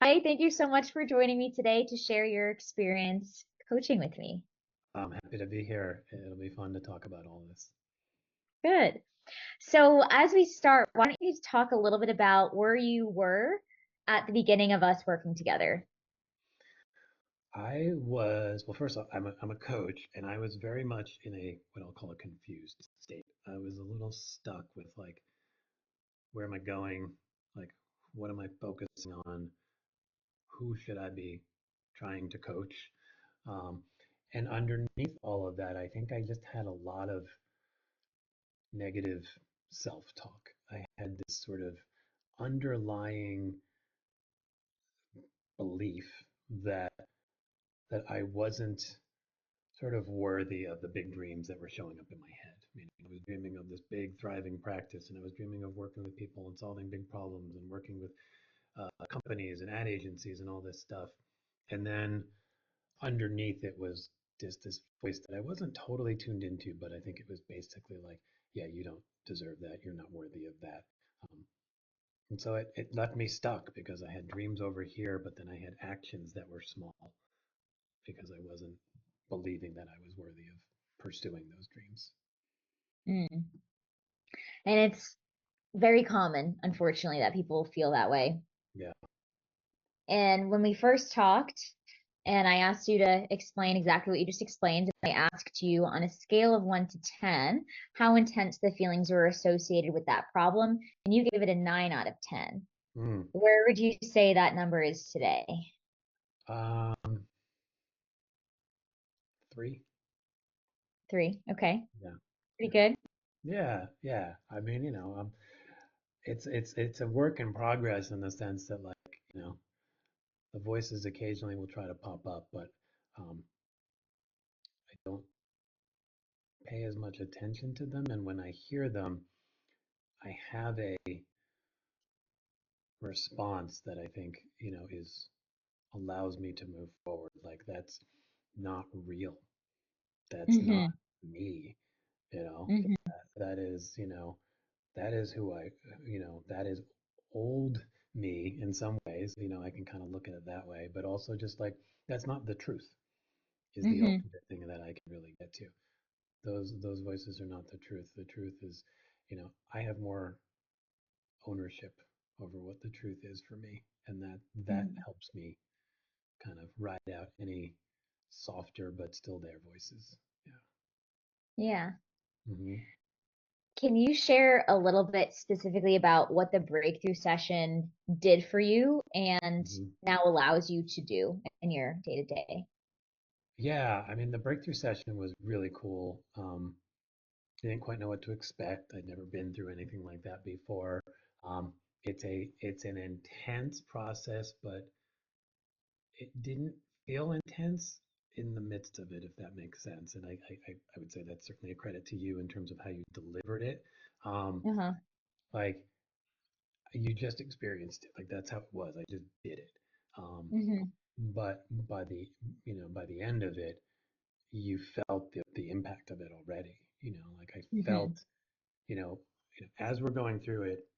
Hi, thank you so much for joining me today to share your experience coaching with me. I'm happy to be here. It'll be fun to talk about all this. Good. So, as we start, why don't you talk a little bit about where you were at the beginning of us working together? Well, first off, I'm a coach, and I was very much in a what I'll call a confused state. I was a little stuck with like, where am I going? Like, what am I focusing on? Who should I be trying to coach? Um, and underneath all of that, I think I just had a lot of negative self-talk. I had this sort of underlying belief that that I wasn't sort of worthy of the big dreams that were showing up in my head. I mean, I was dreaming of this big, thriving practice, and I was dreaming of working with people and solving big problems and working with companies and ad agencies and all this stuff. And then underneath it was just this voice that I wasn't totally tuned into, but I think it was basically like, yeah, you don't deserve that. You're not worthy of that. Um, and so it left me stuck because I had dreams over here, but then I had actions that were small because I wasn't believing that I was worthy of pursuing those dreams. Mm. And it's very common, unfortunately, that people feel that way. Yeah. And when we first talked, and I asked you to explain exactly what you just explained, and I asked you on a scale of 1 to 10, how intense the feelings were associated with that problem, and you gave it a 9 out of 10. Mm. Where would you say that number is today? Um, three. 3. Okay. Yeah. Pretty Yeah. good. Yeah. Yeah. I mean, it's a work in progress in the sense that like, the voices occasionally will try to pop up, but um, I don't pay as much attention to them. And when I hear them, I have a response that I think, is allows me to move forward. Like that's not real. That's not Mhm. me, you know. Mhm. That is, that is who that is old me in some ways. I can kind of look at it that way, but also just like that's not the truth is the Mhm. ultimate thing that I can really get to. Those voices are not the truth. The truth is, I have more ownership over what the truth is for me, and that Mhm. helps me kind of ride out any softer but still there voices. Yeah. Yeah. Hmm. Can you share a little bit specifically about what the breakthrough session did for you and Hmm. now allows you to do in your day to day? Yeah, I mean, the breakthrough session was really cool. I didn't quite know what to expect. I'd never been through anything like that before. Um, it's an intense process, but it didn't feel intense in the midst of it, if that makes sense. And I would say that's certainly a credit to you in terms of how you delivered it. Um, Uh-huh. like you just experienced it. Like that's how it was. I just did it. Um, Mhm. but by the end of it, you felt the impact of it already. Like I felt, Mhm. as we're going through it,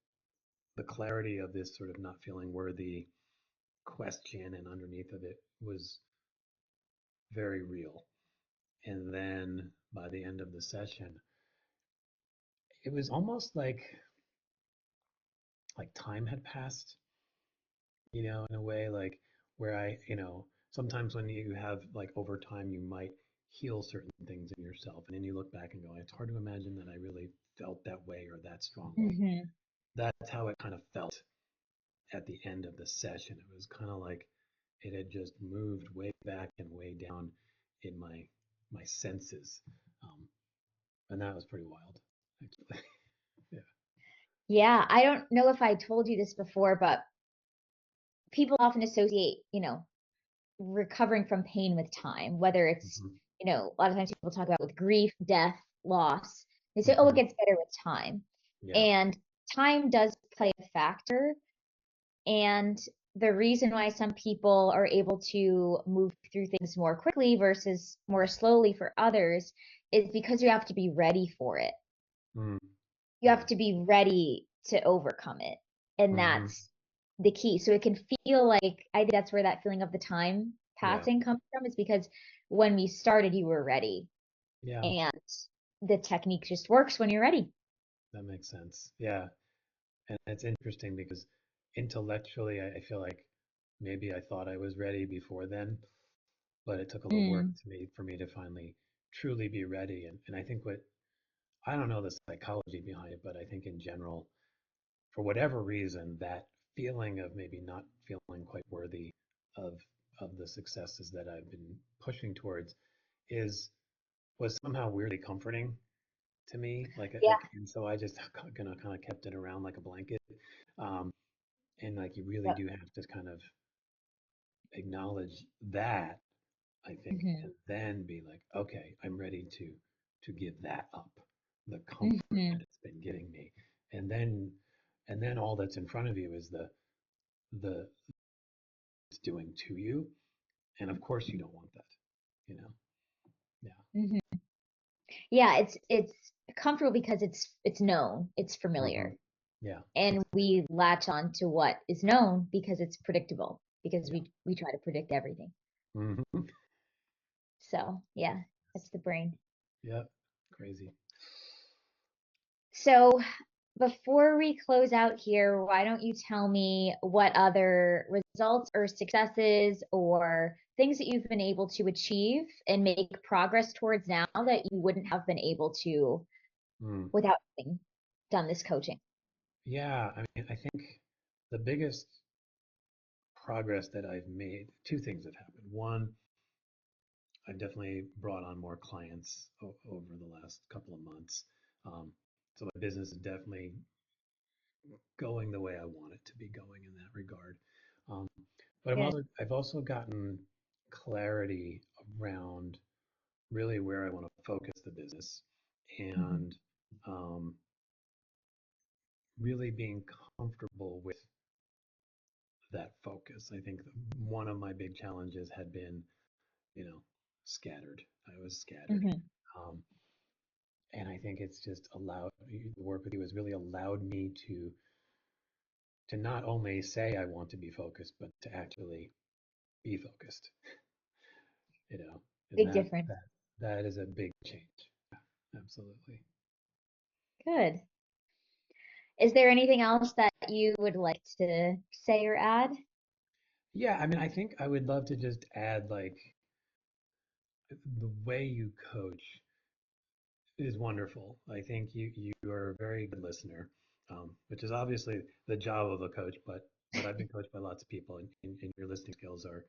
the clarity of this sort of not feeling worthy question and underneath of it was very real. And then by the end of the session, it was almost like time had passed, in a way like where sometimes when you have like over time, you might heal certain things in yourself. And then you look back and go, it's hard to imagine that I really felt that way or that strongly. Mhm. That's how it kind of felt at the end of the session. It was kind of like it had just moved way back and way down in my senses, and that was pretty wild, actually. Yeah. Yeah, I don't know if I told you this before, but people often associate, recovering from pain with time, whether it's, Hmm. a lot of times people talk about with grief, death, loss. They say, oh, it Hmm. gets better with time. Yeah. And time does play a factor. And the reason why some people are able to move through things more quickly versus more slowly for others is because you have to be ready for it. Mm. You have Yeah. to be ready to overcome it. And Hmm. the key. So it can feel like, I think that's where that feeling of the time Yeah. passing comes from, is because when we started, you were ready. Yeah. And the technique just works when you're ready. That makes sense. Yeah. And it's interesting because intellectually, I feel like maybe I thought I was ready before then, but it took a little work Mm. to me for me to finally truly be ready. And I think what I don't know the psychology behind it, but I think in general, for whatever reason, that feeling of maybe not feeling quite worthy of the successes that I've been pushing towards is was somehow weirdly comforting to me. Yeah. And so I just kind of kept it around like a blanket. Um, and like you really Yep. do have to kind of acknowledge that, I think, Hmm. and then be like, okay, I'm ready to give that up, the comfort that Hmm. it's been giving me, and then all that's in front of you is the it's doing to you, and of course you don't want that, you know. Yeah. Hmm. Yeah, it's comfortable because it's known, it's Hmm. familiar. Yeah. And we latch on to what is known because it's predictable, because Yeah. we try to predict everything. Hmm. So yeah, that's the brain. Yeah. Crazy. So before we close out here, why don't you tell me what other results or successes or things that you've been able to achieve and make progress towards now that you wouldn't have been able to Mm. without having done this coaching? Yeah. I mean, I think the biggest progress that I've made, two things have happened. One, I've definitely brought on more clients over the last couple of months. Um, so my business is definitely going the way I want it to be going in that regard. Um, but Good. I've also gotten clarity around really where I want to focus the business Hmm. and um, really being comfortable with that focus. I think one of my big challenges had been, you know, scattered. I was scattered. Hmm. Um, and I think it's just allowed the work with you has really allowed me to not only say I want to be focused, but to actually be focused. You know, and Big difference. that is a big change. Absolutely. Good. Is there anything else that you would like to say or add? Yeah, I mean, I think I would love to just add like the way you coach is wonderful. I think you are a very good listener, which is obviously the job of a coach. But I've been coached by lots of people, and your listening skills are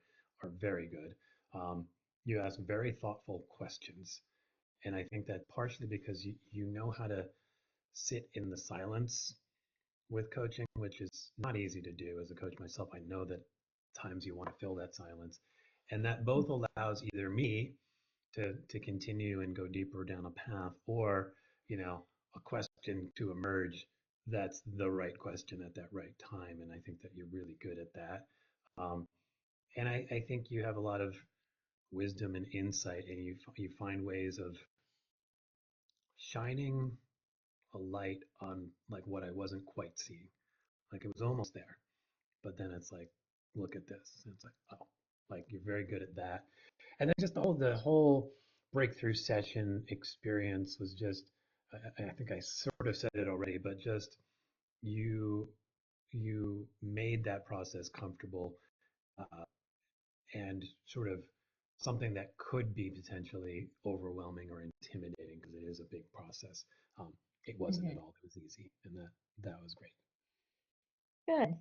very good. Um, you ask very thoughtful questions, and I think that partially because you know how to sit in the silence with coaching, which is not easy to do as a coach myself. I know that times you want to fill that silence, and that both allows either me to continue and go deeper down a path, or a question to emerge that's the right question at that right time. And I think that you're really good at that. Um, and I think you have a lot of wisdom and insight, and you find ways of shining a light on like what I wasn't quite seeing. Like it was almost there, but then it's like, look at this. And it's like, oh, like you're very good at that. And then just the whole breakthrough session experience was just, I think I sort of said it already, but just you you made that process comfortable, uh, and sort of something that could be potentially overwhelming or intimidating because it is a big process. Um, it wasn't at Hmm. all. It was easy, and that was great. Good.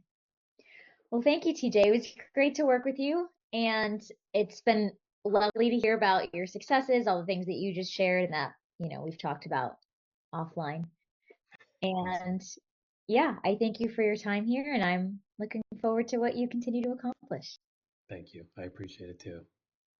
Well, thank you, TJ. It was great to work with you. And it's been lovely to hear about your successes, all the things that you just shared and that, we've talked about offline. Awesome. And yeah, I thank you for your time here, and I'm looking forward to what you continue to accomplish. Thank you. I appreciate it too.